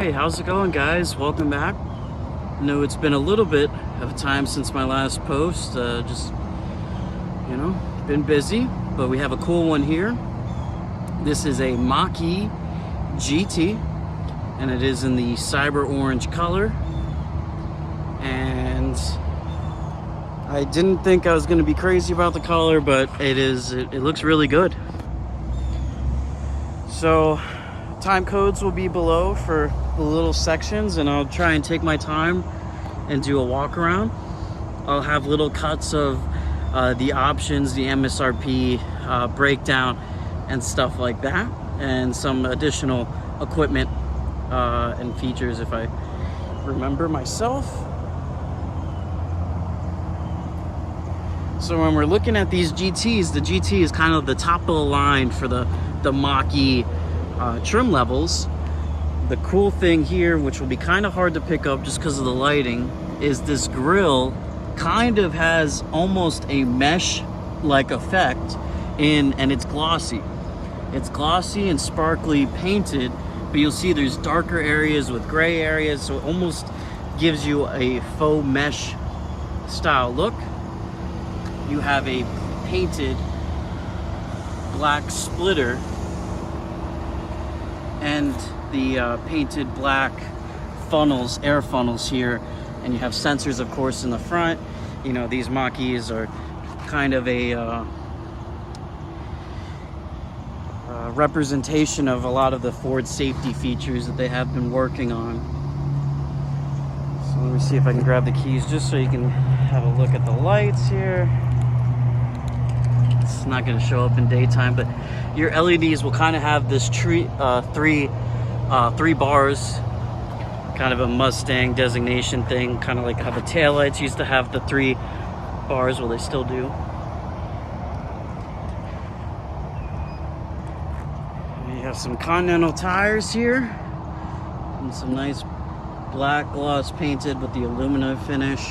Hey, how's it going, guys? Welcome back. I know it's been a little bit of time since my last post. Been busy, but we have a cool one here. This is a Mach-E GT, and it is in the cyber orange color. And I didn't think I was going to be crazy about the color, but it looks really good. So time codes will be below for the little sections, and I'll try and take my time and do a walk around. I'll have little cuts of the options, the MSRP breakdown and stuff like that, and some additional equipment and features if I remember myself. So when we're looking at these GTs, the GT is kind of the top of the line for the Mach-E trim levels. The cool thing here, which will be kind of hard to pick up just because of the lighting, is this grille kind of has almost a mesh like effect and it's glossy. It's glossy and sparkly painted, but you'll see there's darker areas with gray areas, so it almost gives you a faux mesh style look. You have a painted black splitter and the painted black funnels, air funnels here, and you have sensors, of course, in the front. You know, these Mach-E's are kind of a representation of a lot of the Ford safety features that they have been working on. So let me see if I can grab the keys just so you can have a look at the lights here. It's not going to show up in daytime, but your LEDs will kind of have this three bars, kind of a Mustang designation thing, kind of like how the taillights used to have the 3 bars. Well, they still do. You have some Continental tires here, and some nice black gloss painted with the aluminum finish,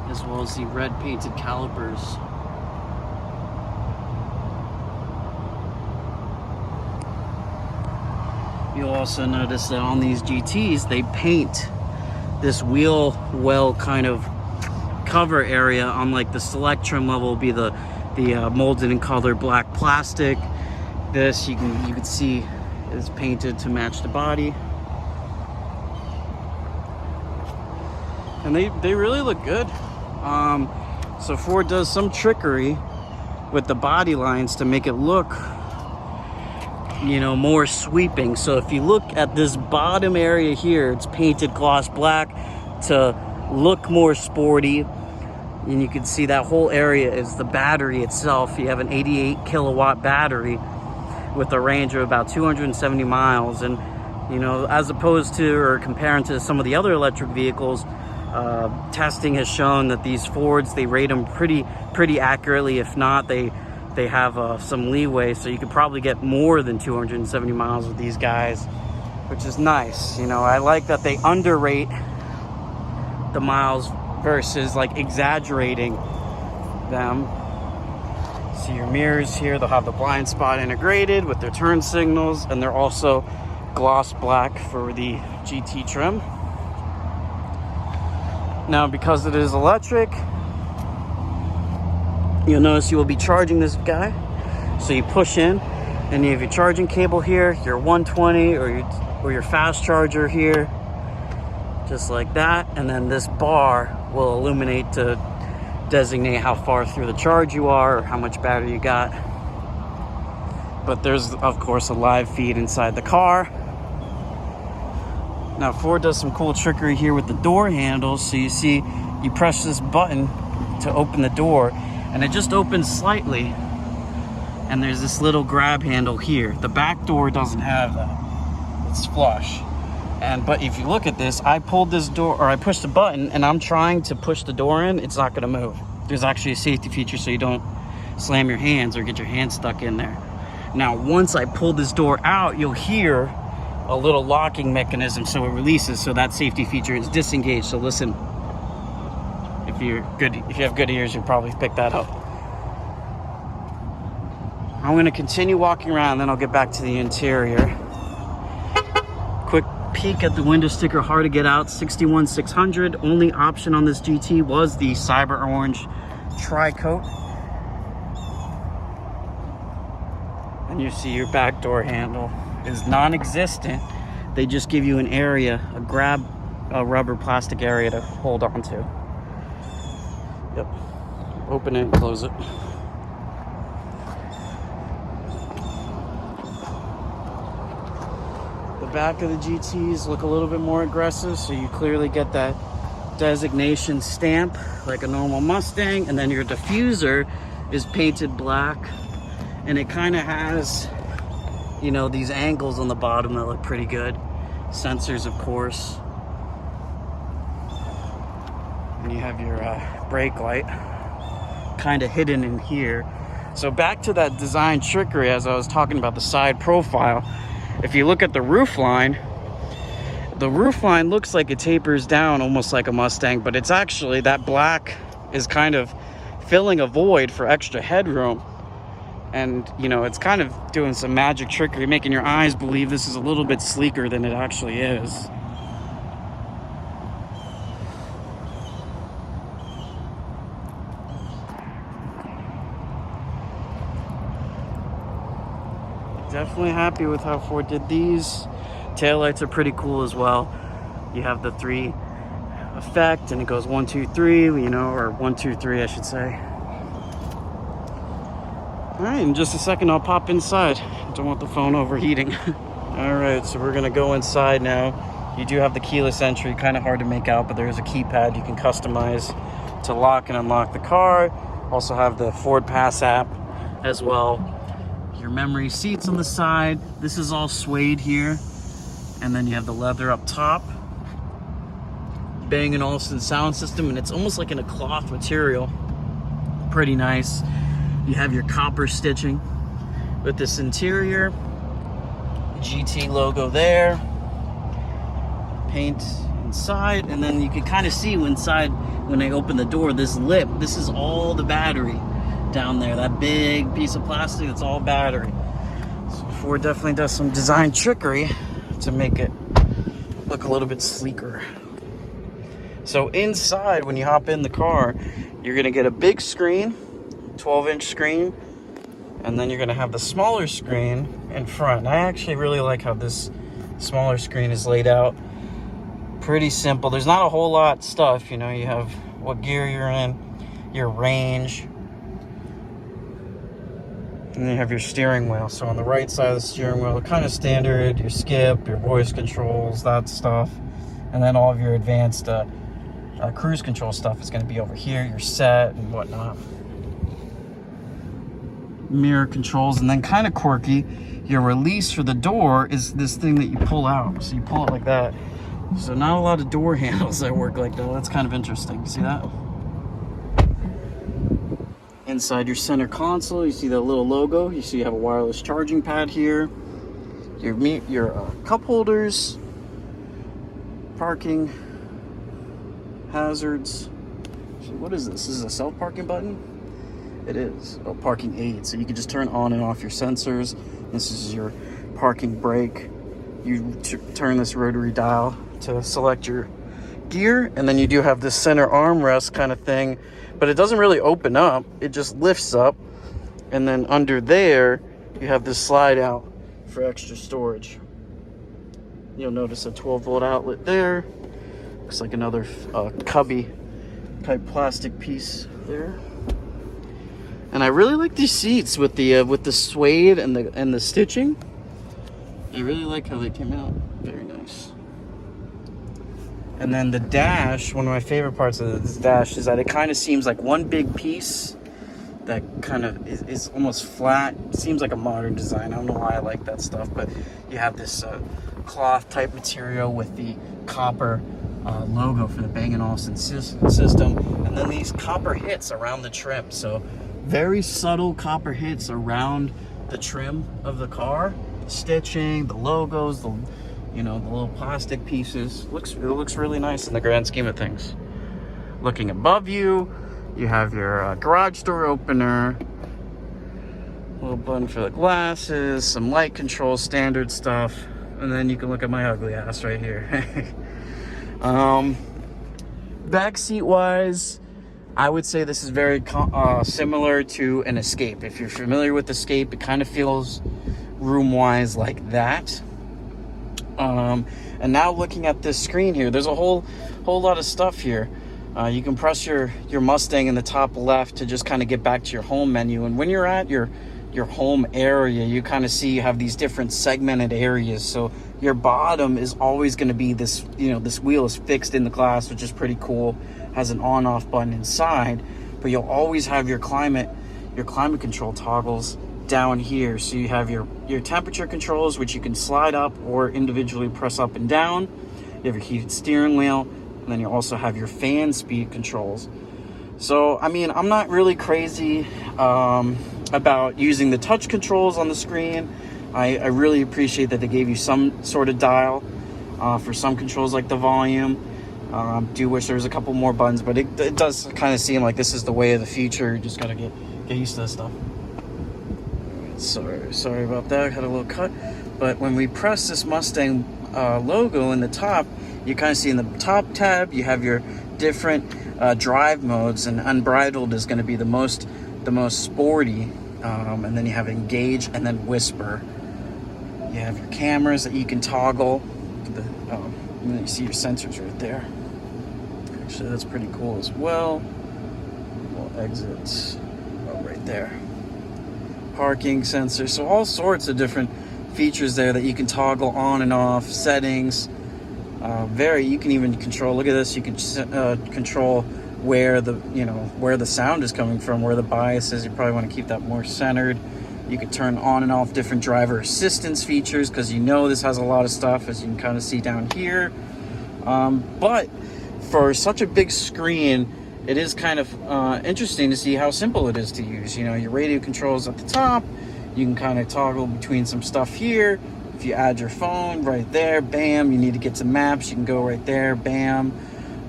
as well as the red painted calipers. You'll also notice that on these GTs, they paint this wheel well kind of cover area on like the select trim level will be the molded and colored black plastic. This you can see is painted to match the body. And they really look good. So Ford does some trickery with the body lines to make it look, you know, more sweeping. So if you look at this bottom area here, it's painted gloss black to look more sporty, and you can see that whole area is the battery itself. You have an 88 kilowatt battery with a range of about 270 miles, and you know, as opposed to or comparing to some of the other electric vehicles, testing has shown that these Fords, they rate them pretty accurately. If not, they have some leeway, so you could probably get more than 270 miles with these guys, which is nice. You know, I like that they underrate the miles versus like exaggerating them. See your mirrors here, they'll have the blind spot integrated with their turn signals, and they're also gloss black for the GT trim. Now, because it is electric, you'll notice you will be charging this guy. So you push in, and you have your charging cable here, your 120 or your fast charger here, just like that. And then this bar will illuminate to designate how far through the charge you are or how much battery you got. But there's, of course, a live feed inside the car. Now, Ford does some cool trickery here with the door handles. So you see, you press this button to open the door, and it just opens slightly, and there's this little grab handle here. The back door doesn't have that. It's flush. But if you look at this, I pulled this door, or I pushed the button, and I'm trying to push the door in. It's not going to move. There's actually a safety feature so you don't slam your hands or get your hands stuck in there. Now, once I pull this door out, you'll hear a little locking mechanism, so it releases, so that safety feature is disengaged. So listen, if you have good ears, you'll probably pick that up. I'm going to continue walking around, then I'll get back to the interior. Quick peek at the window sticker, hard to get out, 61,600. Only option on this GT was the cyber orange tri-coat. And you see your back door handle is non-existent. They just give you an area, a rubber plastic area to hold on to. Yep. Open it and close it. The back of the GTs look a little bit more aggressive, so you clearly get that designation stamp like a normal Mustang, and then your diffuser is painted black, and it kind of has, you know, these angles on the bottom that look pretty good. Sensors, of course. And you have your brake light kind of hidden in here. So back to that design trickery, as I was talking about the side profile. If you look at the roof line, the roof line looks like it tapers down almost like a Mustang, but it's actually, that black is kind of filling a void for extra headroom. And, you know, it's kind of doing some magic trickery, making your eyes believe this is a little bit sleeker than it actually is. Definitely happy with how Ford did these. Taillights are pretty cool as well. You have the 3 effect, and it goes 1, 2, 3, you know, or 1, 2, 3, I should say. All right, in just a second, I'll pop inside. Don't want the phone overheating. All right, so we're gonna go inside now. You do have the keyless entry, kind of hard to make out, but there is a keypad you can customize to lock and unlock the car. Also have the Ford Pass app as well. Your memory seats on the side. This is all suede here. And then you have the leather up top. Bang & Olufsen sound system, and it's almost like in a cloth material. Pretty nice. You have your copper stitching with this interior. GT logo there. Paint inside, and then you can kind of see inside when I open the door, this lip, this is all the battery down there. That big piece of plastic, it's all battery. So Ford definitely does some design trickery to make it look a little bit sleeker. So inside, when you hop in the car, you're gonna get a big screen, 12-inch screen, and then you're gonna have the smaller screen in front. I actually really like how this smaller screen is laid out. Pretty simple. There's not a whole lot of stuff, you know. You have what gear you're in, your range, and then you have your steering wheel. So on the right side of the steering wheel, kind of standard, your skip, your voice controls, that stuff. And then all of your advanced cruise control stuff is going to be over here, your set and whatnot. Mirror controls, and then kind of quirky, your release for the door is this thing that you pull out. So you pull it like that. So not a lot of door handles that work like that. That's kind of interesting. See that? Inside your center console, you see that little logo. You see you have a wireless charging pad here. Your cup holders, parking, hazards. So what is this? This is a self-parking button? It is. Oh, parking aid. So you can just turn on and off your sensors. This is your parking brake. You turn this rotary dial to select your gear, and then you do have this center armrest kind of thing, but it doesn't really open up. It just lifts up, and then under there you have this slide out for extra storage. You'll notice a 12-volt outlet there. Looks like another cubby type plastic piece there. And I really like these seats with the suede and the stitching. I really like how they came out. Very nice. And then the dash, one of my favorite parts of this dash is that it kind of seems like one big piece that kind of is almost flat. It seems like a modern design. I don't know why I like that stuff, but you have this cloth type material with the copper logo for the Bang & Olufsen system, and then these copper hits around the trim. So very subtle copper hits around the trim of the car. The stitching, the logos, the little plastic pieces. It looks really nice in the grand scheme of things. Looking above you, you have your garage door opener, a little button for the glasses, some light control, standard stuff. and then you can look at my ugly ass right here. Back seat wise, I would say this is very similar to an Escape. If you're familiar with Escape, it kind of feels room-wise like that. And now looking at this screen here, there's a whole lot of stuff here. You can press your Mustang in the top left to just kind of get back to your home menu. And when you're at your home area, you kind of see you have these different segmented areas. So your bottom is always going to be this, this wheel is fixed in the glass, which is pretty cool. Has an on-off button inside, but you'll always have your climate control toggles down here. So you have your temperature controls, which you can slide up or individually press up and down. You have your heated steering wheel, and then you also have your fan speed controls. So, I mean, I'm not really crazy about using the touch controls on the screen. I really appreciate that they gave you some sort of dial for some controls like the volume. Do wish there was a couple more buttons, but it does kind of seem like this is the way of the future. You just gotta get used to this stuff. Sorry about that. I had a little cut. But when we press this Mustang logo in the top, you kind of see in the top tab you have your different drive modes, and unbridled is going to be the most sporty, and then you have engage and then whisper. You have your cameras that you can toggle. And then you see your sensors right there. Actually, that's pretty cool as well. We'll exit right there. Parking sensor. So all sorts of different features there that you can toggle on and off. Settings. You can even control. Look at this. You can control where the sound is coming from, where the bias is. You probably want to keep that more centered. You can turn on and off different driver assistance features, because this has a lot of stuff, as you can kind of see down here. But for such a big screen, it is kind of interesting to see how simple it is to use. Your radio controls at the top. You can kind of toggle between some stuff here. If you add your phone right there, bam. You need to get some maps, you can go right there, bam.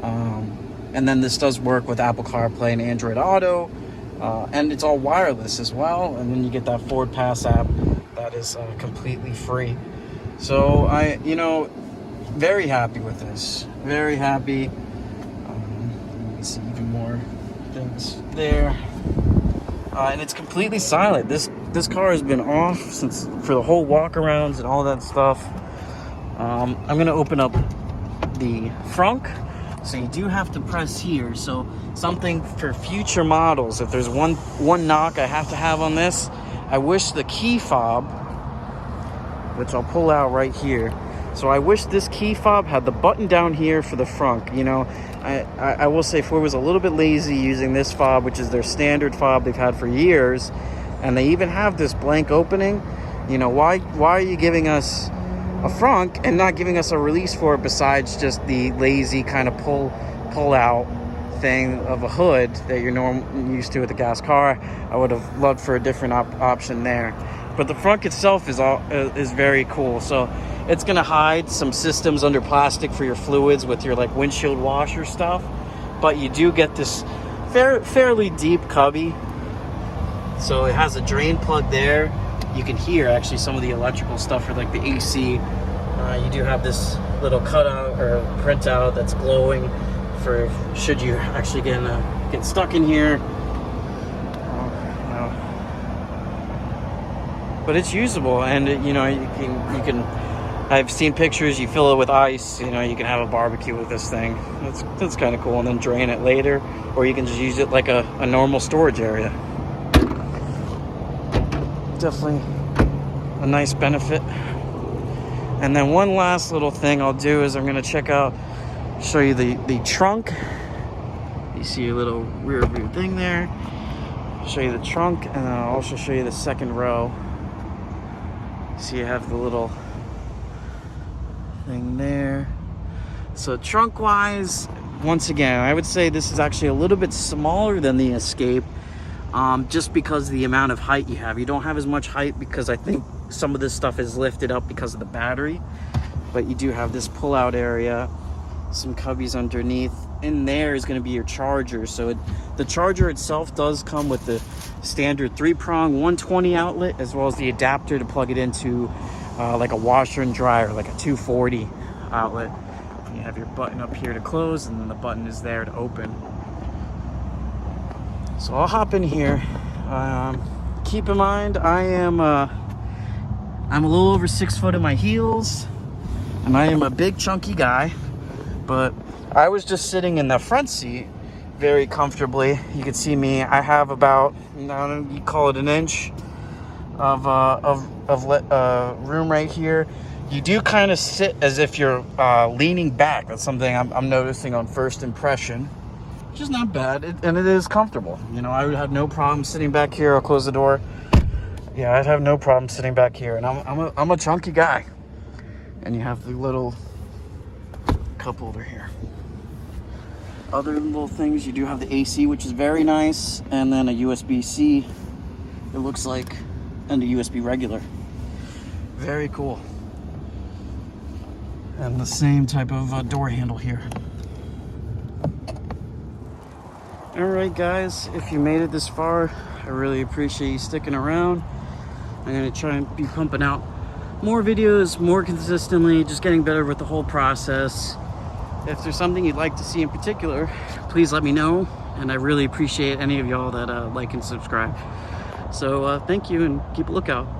And then this does work with Apple CarPlay and Android Auto. And it's all wireless as well. And then you get that Ford Pass app that is completely free. So very happy with this. Very happy. Let me see even more things there. And it's completely silent. This car has been off for the whole walkarounds and all that stuff. I'm gonna open up the frunk. So you do have to press here. So something for future models, if there's one knock I have to have on this, I wish the key fob, which I'll pull out right here. So I wish this key fob had the button down here for the frunk. I will say Ford was a little bit lazy using this fob, which is their standard fob they've had for years. And they even have this blank opening. Why are you giving us a frunk and not giving us a release for it, besides just the lazy kind of pull out thing of a hood that you're used to with a gas car? I would have loved for a different option there. But the frunk itself is very cool. So it's going to hide some systems under plastic for your fluids with your windshield washer stuff. But you do get this fairly deep cubby. So it has a drain plug there. You can hear actually some of the electrical stuff for the AC. You do have this little cutout or printout that's glowing for should you actually get stuck in here. But it's usable, and you can. I've seen pictures. You fill it with ice. You can have a barbecue with this thing. That's kind of cool, and then drain it later, or you can just use it like a normal storage area. Definitely a nice benefit. And then one last little thing I'll do is I'm going to show you the trunk. You see a little rear view thing there. Show you the trunk, and then I'll also show you the second row. So you have the little thing there. So trunk wise, once again, I would say this is actually a little bit smaller than the Escape. Just because of the amount of height you have. You don't have as much height because I think some of this stuff is lifted up because of the battery. But you do have this pull-out area, some cubbies underneath. In there is going to be your charger. So the charger itself does come with the standard 3-prong 120 outlet, as well as the adapter to plug it into like a washer and dryer, like a 240 outlet. You have your button up here to close, and then the button is there to open. So I'll hop in here. Keep in mind, I'm a little over 6 foot in my heels, and I am a big chunky guy, but I was just sitting in the front seat very comfortably. You can see me. I have about, you call it an inch of room right here. You do kind of sit as if you're leaning back. That's something I'm noticing on first impression, which is not bad, and it is comfortable. You know, I would have no problem sitting back here. I'll close the door. Yeah, I'd have no problem sitting back here, and I'm a chunky guy. And you have the little cup holder here. Other little things, you do have the AC, which is very nice, and then a USB-C, it looks like, and a USB regular. Very cool. And the same type of door handle here. Alright guys, if you made it this far, I really appreciate you sticking around. I'm going to try and be pumping out more videos more consistently, just getting better with the whole process. If there's something you'd like to see in particular, please let me know, and I really appreciate any of y'all that like and subscribe. So thank you, and keep a lookout.